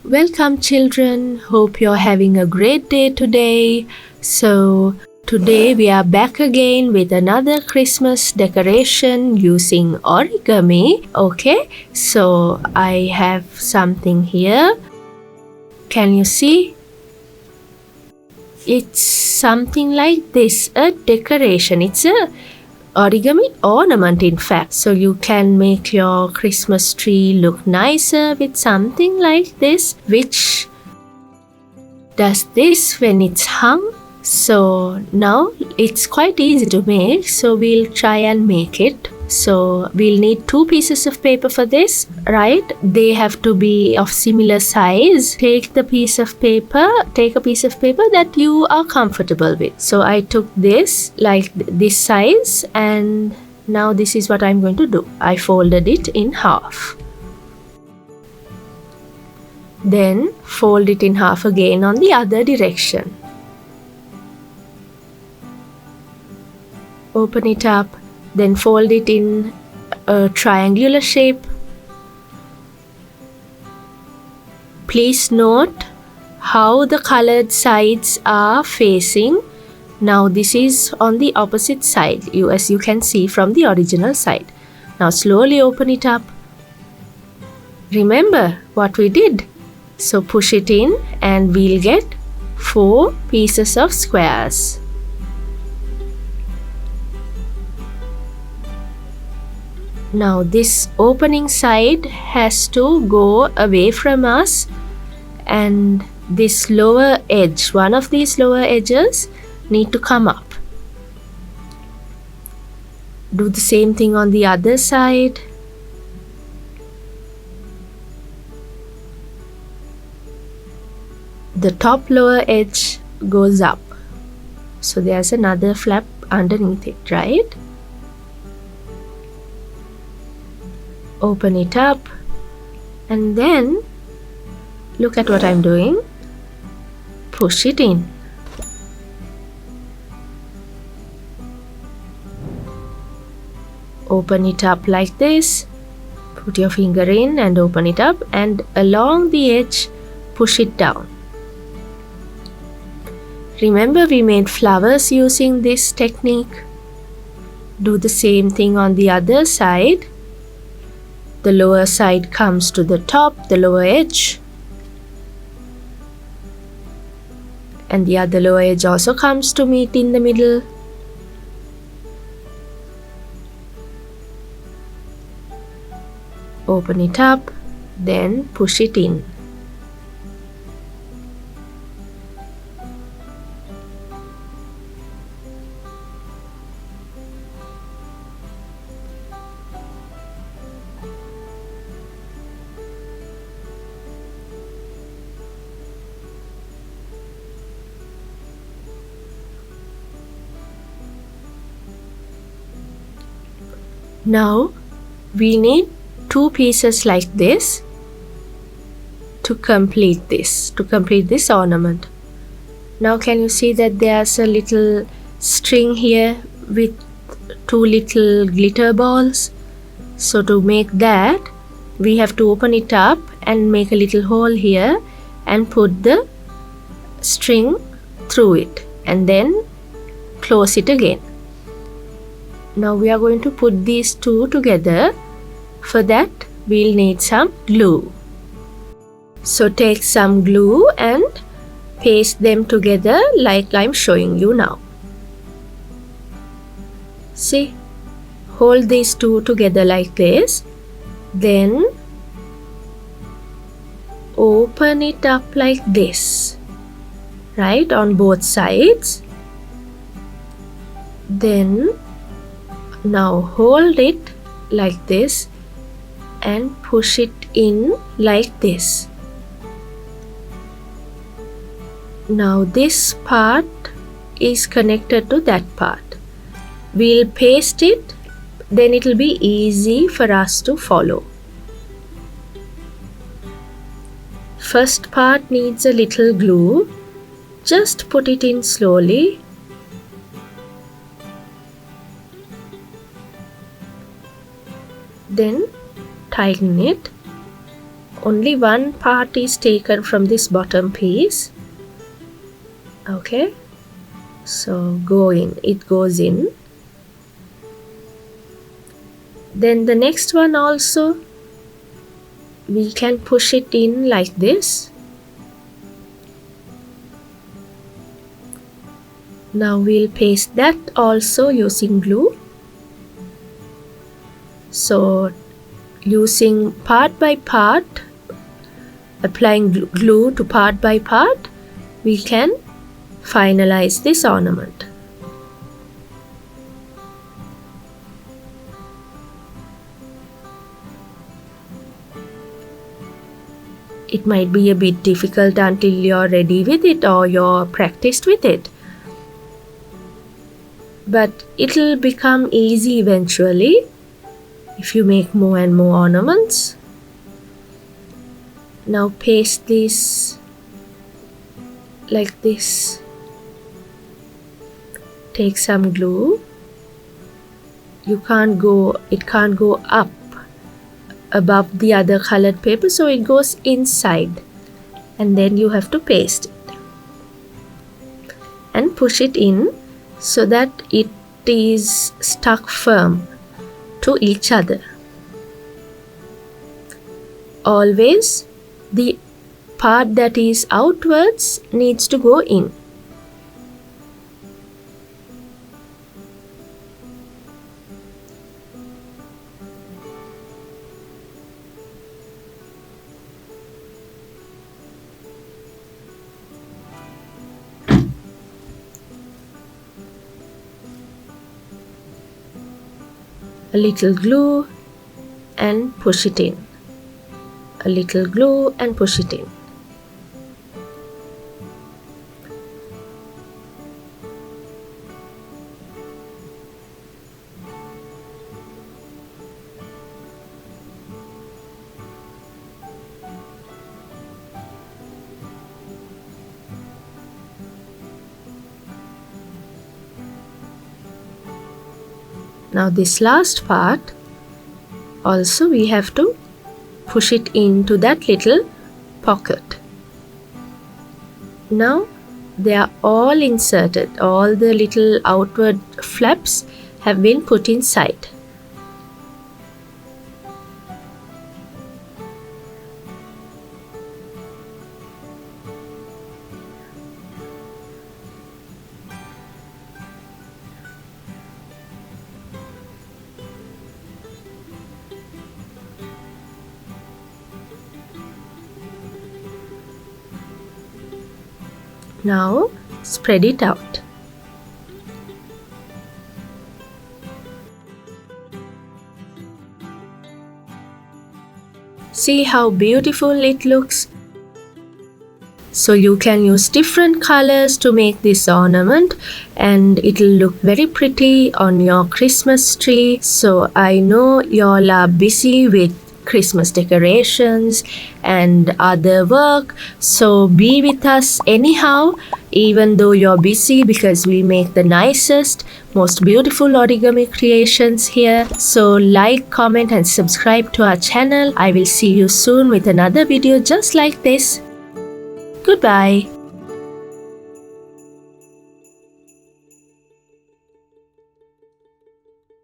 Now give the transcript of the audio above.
Welcome children, hope you're having a great day today. So today we are back again with another Christmas decoration using origami. Okay, so I have something here. Can you see? It's something like this, a decoration. It's a origami ornament in fact. So you can make your Christmas tree look nicer with something like this, which does this when it's hung. So now it's quite easy to make, so we'll try and make it. So we'll need 2 pieces of paper for this, right? They have to be of similar size. Take a piece of paper that you are comfortable with. So I took this like this size, and now this is what I'm going to do. I folded it in half. Then fold it in half again on the other direction. Open it up, then fold it in a triangular shape. Please note how the colored sides are facing. Now this is on the opposite side, as you can see from the original side. Now slowly open it up. Remember what we did. So push it in and we'll get 4 pieces of squares. Now this opening side has to go away from us, and this lower edge, one of these lower edges, need to come up. Do the same thing on the other side. The top lower edge goes up, so there's another flap underneath it, right? Open it up, and then look at what I'm doing. Push it in. Open it up like this. Put your finger in and open it up, and along the edge push it down. Remember, we made flowers using this technique. Do the same thing on the other side. The lower side comes to the top, the lower edge, and the other lower edge also comes to meet in the middle. Open it up, then push it in. Now we need 2 pieces like this to complete this ornament. Now can you see that there's a little string here with 2 little glitter balls? So to make that, we have to open it up and make a little hole here and put the string through it, and then close it again. Now we are going to put these 2 together. For that, we'll need some glue. So take some glue and paste them together like I'm showing you now. See, hold these 2 together like this. Then open it up like this, right, on both sides. Then now hold it like this and push it in like this. Now this part is connected to that part. We'll paste it, then it will be easy for us to follow. First part needs a little glue. Just put it in slowly. Then tighten it. only one part is taken from this bottom piece. Okay, so it goes in. Then the next one also, we can push it in like this. Now we'll paste that also using glue. So using part by part, applying glue to part by part, we can finalize this ornament. It might be a bit difficult until you're ready with it or you're practiced with it. But it'll become easy eventually if you make more and more ornaments. Now paste this like this. Take some glue. It can't go up above the other colored paper, so it goes inside, and then you have to paste it and push it in so that it is stuck firm to each other. Always the part that is outwards needs to go in. A little glue and push it in. A little glue and push it in. Now this last part also we have to push it into that little pocket. Now they are all inserted. All the little outward flaps have been put inside. Now spread it out. See how beautiful it looks? So you can use different colors to make this ornament and it'll look very pretty on your Christmas tree. So I know y'all are busy with Christmas decorations and other work, so be with us anyhow, even though you're busy, because we make the nicest, most beautiful origami creations here. So like, comment and subscribe to our channel. I will see you soon with another video just like this. Goodbye.